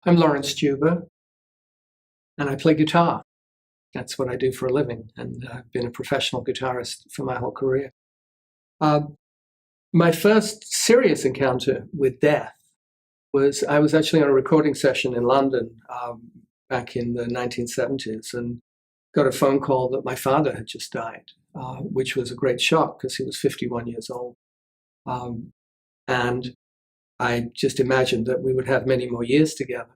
I'm Lawrence Juba, and I play guitar. That's what I do for a living, and I've been a professional guitarist for my whole career. Uh, my first serious encounter with death was I was actually on a recording session in London back in the 1970s and got a phone call that my father had just died, which was a great shock because he was 51 years old. And I just imagined that we would have many more years together.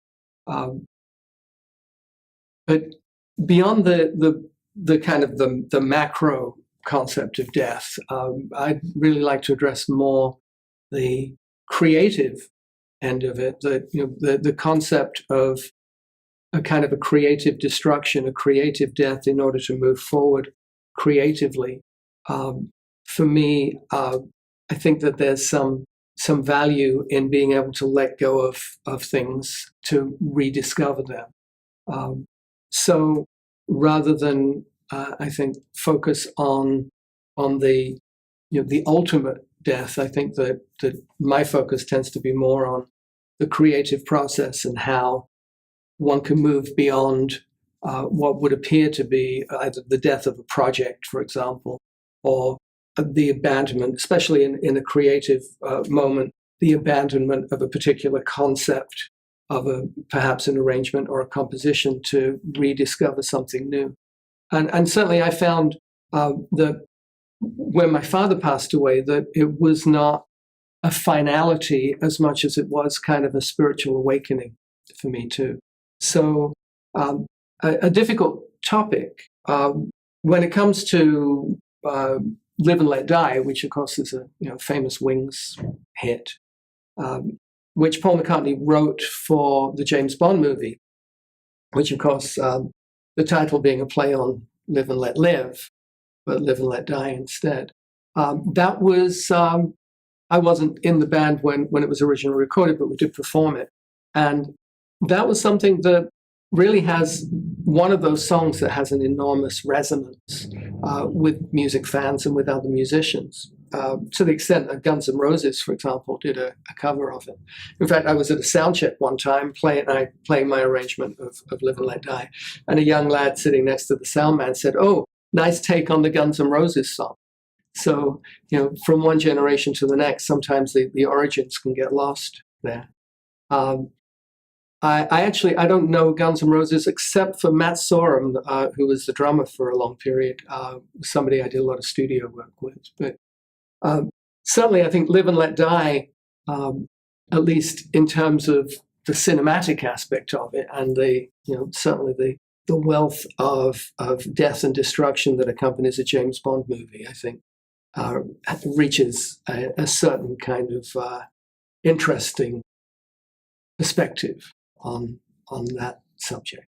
But beyond the kind of the macro concept of death, I'd really like to address more the creative end of it. The concept of a kind of a creative destruction, a creative death, in order to move forward creatively. For me, I think that there's some value in being able to let go of things to rediscover them. So rather than, I think, focus on the the ultimate death, I think that my focus tends to be more on the creative process and how one can move beyond what would appear to be either the death of a project, for example, or the abandonment, especially in a creative moment, the abandonment of a particular concept of perhaps an arrangement or a composition to rediscover something new. And certainly I found that when my father passed away, that it was not a finality as much as it was kind of a spiritual awakening for me too. So a difficult topic. When it comes to Live and Let Die, which of course is a famous Wings hit, which Paul McCartney wrote for the James Bond movie, which of course the title being a play on Live and Let Live, but Live and Let Die instead. That was, I wasn't in the band when it was originally recorded, but we did perform it. And that was something that really has one of those songs that has an enormous resonance with music fans and with other musicians. To the extent that Guns N' Roses, for example, did a cover of it. In fact, I was at a sound check one time playing my arrangement of Live and Let Die, and a young lad sitting next to the sound man said, "Oh, nice take on the Guns N' Roses song." So, from one generation to the next, sometimes the origins can get lost there. I don't know Guns N' Roses except for Matt Sorum, who was the drummer for a long period, somebody I did a lot of studio work with. But certainly I think Live and Let Die, at least in terms of the cinematic aspect of it and certainly the wealth of death and destruction that accompanies a James Bond movie, I think reaches a certain kind of interesting perspective on that subject.